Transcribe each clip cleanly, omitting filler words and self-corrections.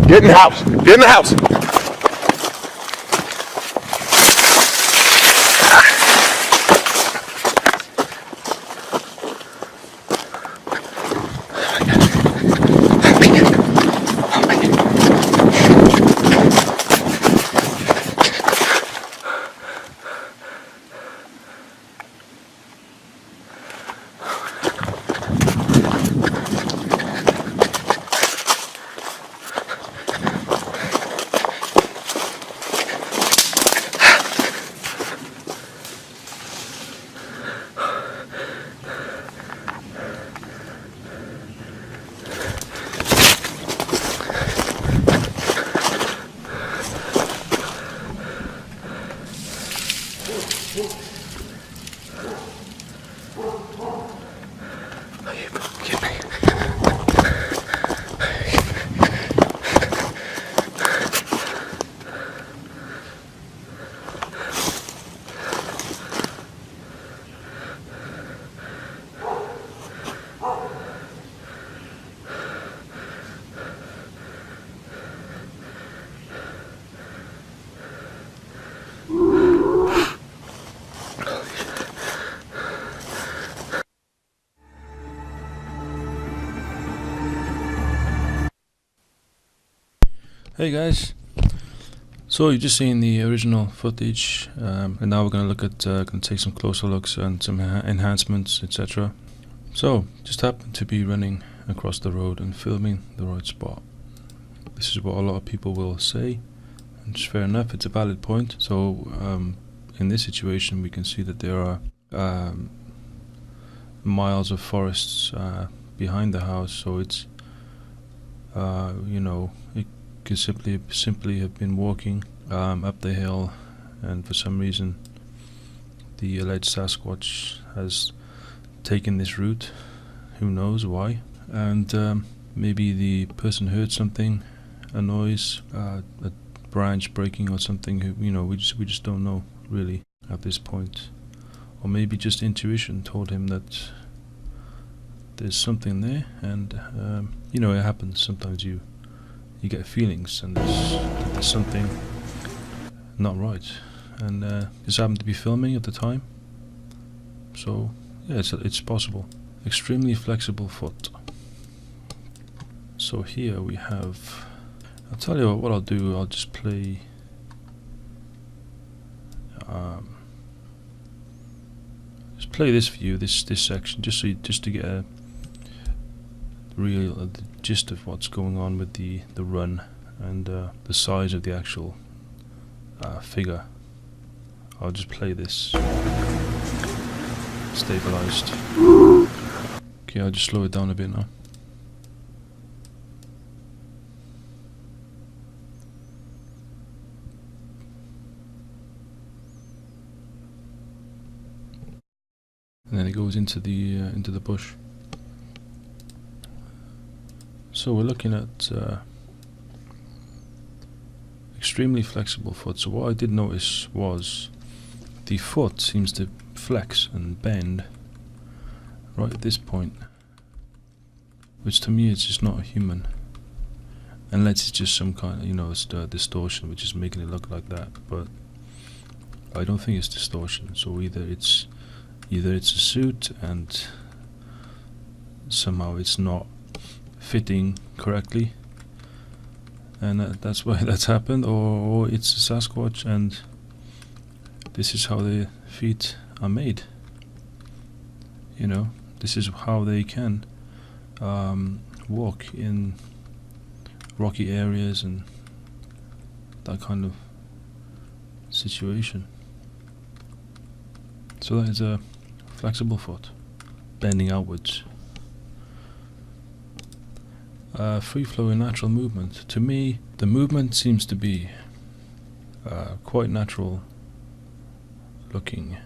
Get in the house. Get in the house. Hey guys, so you've just seen the original footage, and now we're going to look at, going to take some closer looks and some enhancements, etc. So, just happened to be running across the road and filming the right spot. This is what a lot of people will say, and it's fair enough, it's a valid point. So, in this situation we can see that there are miles of forests behind the house, so it's, you know, it could simply have been walking up the hill, and for some reason the alleged Sasquatch has taken this route. Who knows why? And maybe the person heard something, a noise, a branch breaking or something. You know, we just don't know really at this point. Or maybe just intuition told him that there's something there, and you know, it happens sometimes. You get feelings, and there's something not right, and just happened to be filming at the time. So yeah, it's possible. Extremely flexible foot. So here we have, I'll tell you what I'll do, I'll just play this view, this section, just to get a real the gist of what's going on with the run and the size of the actual figure. I'll just play this stabilized. Okay, I'll just slow it down a bit now. And then it goes into the bush. So we're looking at extremely flexible foot. So what I did notice was the foot seems to flex and bend right at this point, which to me is just not a human, unless it's just some kind of, you know, it's distortion which is making it look like that. But I don't think it's distortion. So either it's a suit and somehow it's not fitting correctly, and that's why that's happened, or it's a Sasquatch and this is how the feet are made. You know, this is how they can walk in rocky areas and that kind of situation. So that is a flexible foot, bending outwards. Free-flowing natural movement. To me, the movement seems to be quite natural looking.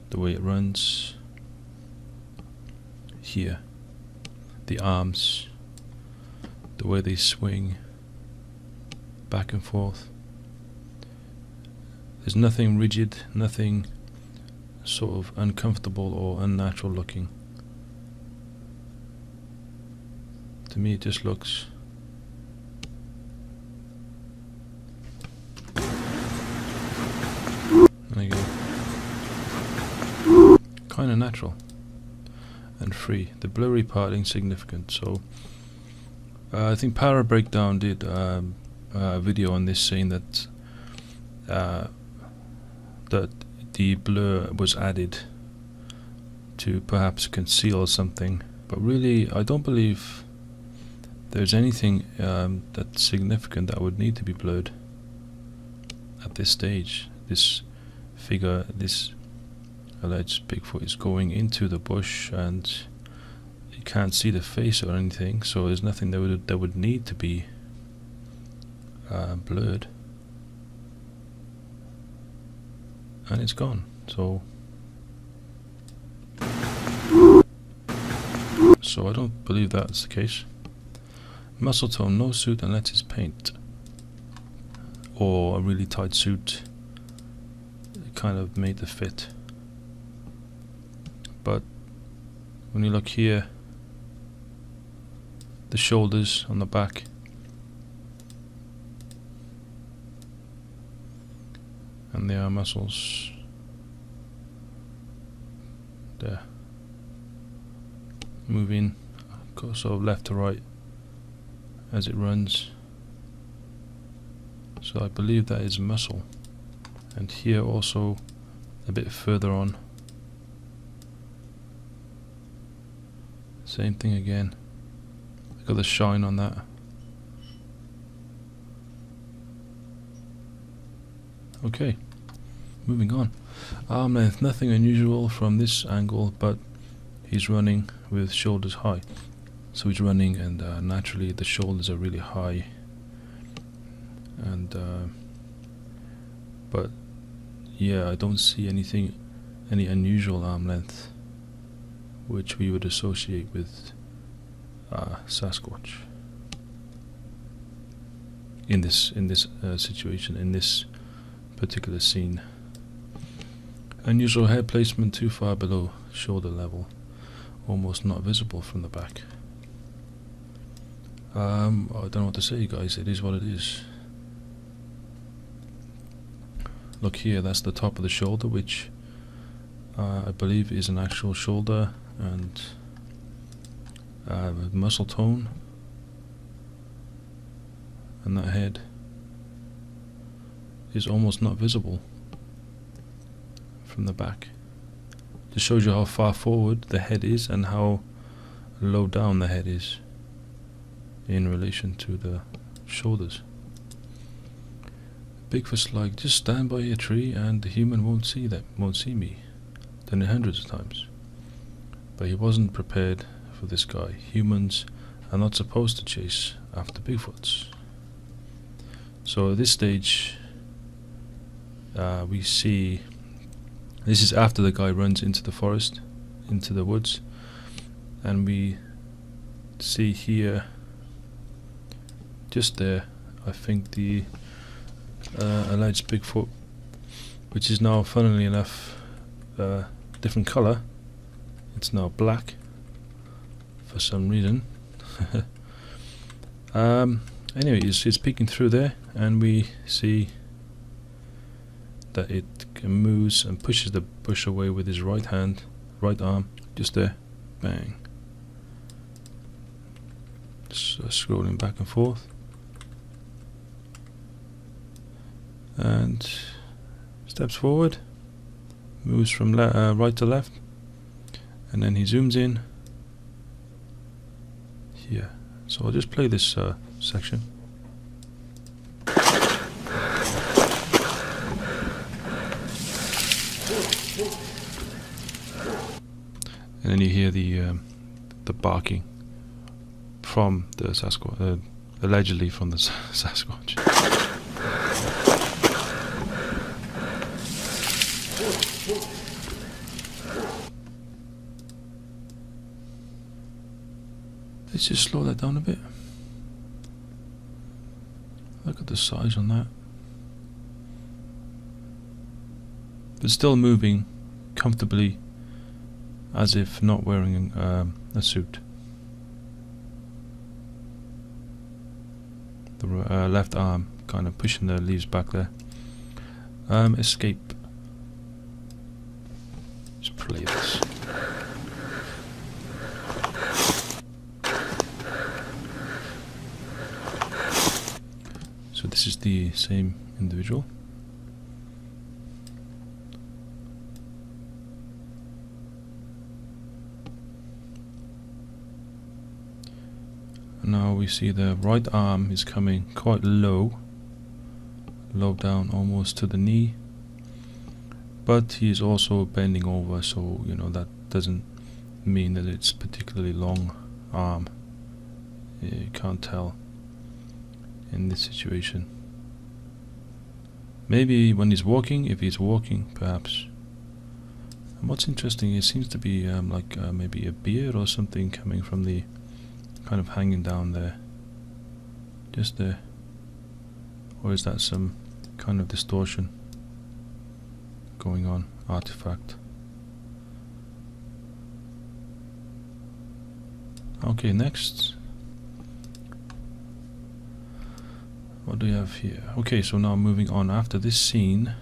The way it runs here, the arms, the way they swing back and forth. There's nothing rigid, nothing sort of uncomfortable or unnatural looking. To me it just looks kind of natural and free. The blurry part insignificant. So I think Para Breakdown did a video on this, saying that that the blur was added to perhaps conceal something, but really I don't believe there's anything that's significant that would need to be blurred at this stage. This figure, this alleged Bigfoot, is going into the bush and you can't see the face or anything, so there's nothing that would need to be blurred, and it's gone. So I don't believe that's the case. Muscle tone, no suit unless it's paint or a really tight suit. It kind of made the fit. But when you look here, the shoulders on the back, and there are muscles there, moving sort of left to right as it runs. So I believe that is muscle. And here also a bit further on, same thing again. Look at the shine on that. Okay, moving on. Arm length, nothing unusual from this angle, but he's running with shoulders high. So he's running, and naturally the shoulders are really high, and but yeah, I don't see any unusual arm length which we would associate with Sasquatch in this situation, in this particular scene. Unusual head placement too far below shoulder level, almost not visible from the back. I don't know what to say, guys. It is what it is. Look here, that's the top of the shoulder, which I believe is an actual shoulder, and muscle tone, and that head is almost not visible from the back. Just shows you how far forward the head is and how low down the head is in relation to the shoulders. Bigfoot's like, just stand by a tree and the human won't see me. Done it hundreds of times. But he wasn't prepared for this guy. Humans are not supposed to chase after Bigfoots. So at this stage, we see, this is after the guy runs into the forest, into the woods, and we see here, just there, I think the alleged Bigfoot, which is now, funnily enough, different color. It's now black for some reason. Anyway, it's peeking through there, and we see that it moves and pushes the bush away with his right arm, just there, bang. Just scrolling back and forth, and steps forward, moves from right to left, and then he zooms in here. So I'll just play this section. And then you hear the barking from the Sasquatch, allegedly from the Sasquatch. Let's just slow that down a bit. Look at the size on that. But still moving comfortably, as if not wearing a suit. The left arm kind of pushing the leaves back there. Escape. Let's play this. this is the same individual. Now we see the right arm is coming quite low down, almost to the knee, but he is also bending over, so you know that doesn't mean that it's particularly long arm. You can't tell in this situation. Maybe when he's walking, if he's walking, perhaps. And what's interesting, it seems to be maybe a beard or something coming from the kind of hanging down there, just there. Or is that some kind of distortion going on, artifact? Okay, next. What do we have here? Okay, so now moving on. After this scene,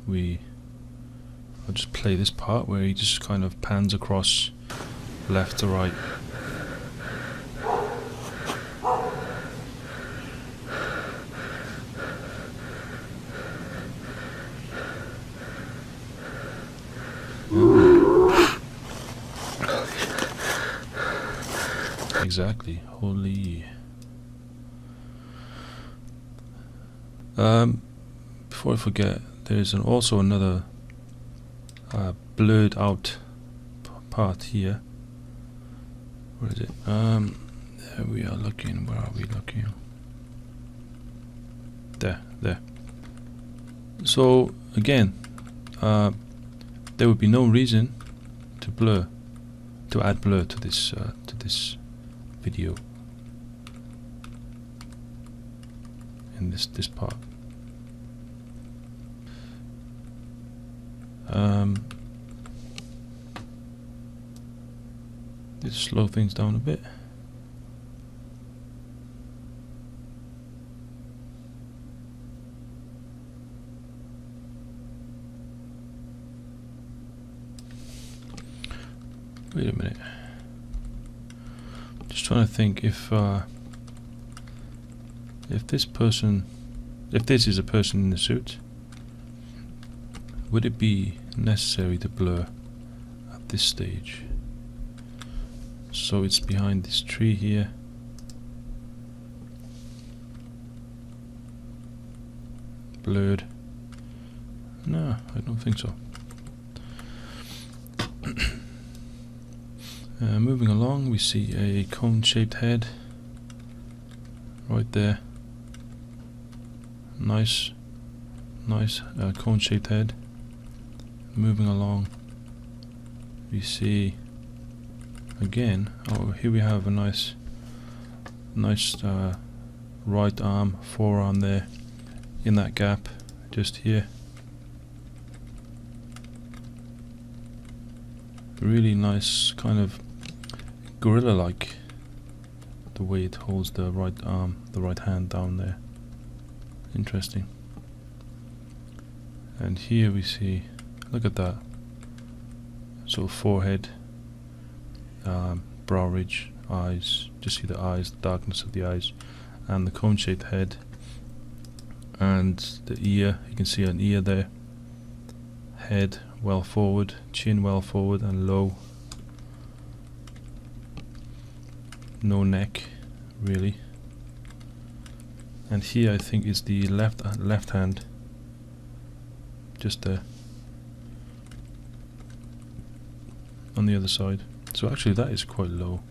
I'll just play this part where he just kind of pans across left to right. Exactly. Holy. Before I forget, there's also another blurred out part here. Where is it? There we are looking. Where are we looking? There. So again, there would be no reason to add blur to this video in this part. Just slow things down a bit. Wait a minute. Just trying to think if this is a person in the suit, would it be necessary to blur at this stage? So it's behind this tree here. Blurred. No, I don't think so. Moving along, we see a cone-shaped head right there. Nice cone-shaped head. Moving along, we see again. Oh, here we have a nice right arm, forearm there, in that gap, just here. Really nice, kind of gorilla-like, the way it holds the right arm, the right hand down there. Interesting. And here we see, look at that, sort of forehead, brow ridge, eyes, just see the eyes, the darkness of the eyes, and the cone-shaped head, and the ear, you can see an ear there, head well forward, chin well forward and low, no neck really, and here I think is the left hand, just there on the other side. So actually that is quite low,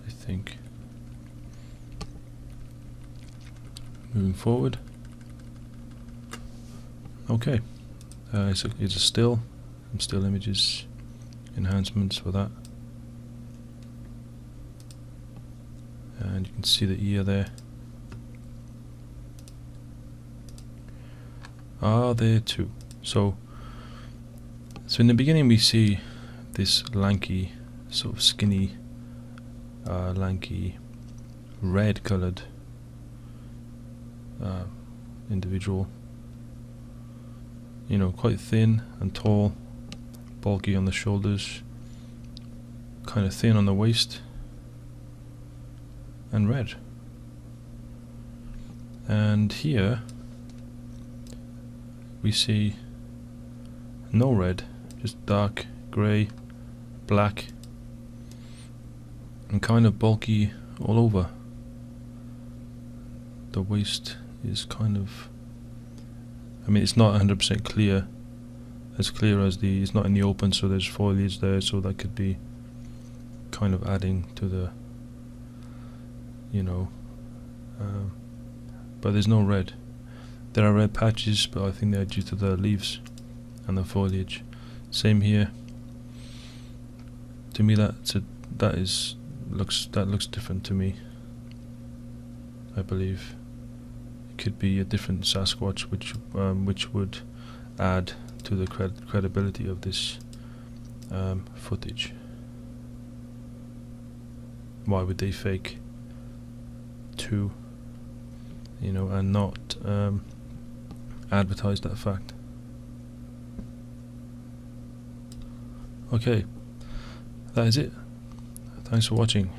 I think. Moving forward. Okay, it's a still, some still images, enhancements for that. And you can see the ear there. There too. So in the beginning we see this lanky, sort of skinny, lanky, red coloured individual. You know, quite thin and tall, bulky on the shoulders, kind of thin on the waist, and red. And here we see no red, just dark grey, black, and kind of bulky all over. The waist is kind of, I mean, it's not 100% clear, as clear as the, it's not in the open, so there's foliage there, so that could be kind of adding to the, you know, but there's no red. There are red patches, but I think they're due to the leaves and the foliage. Same here. To me, that looks different to me. I believe it could be a different Sasquatch, which would add to the credibility of this footage. Why would they fake two, you know, and not advertise that fact? Okay, that is it. Thanks for watching.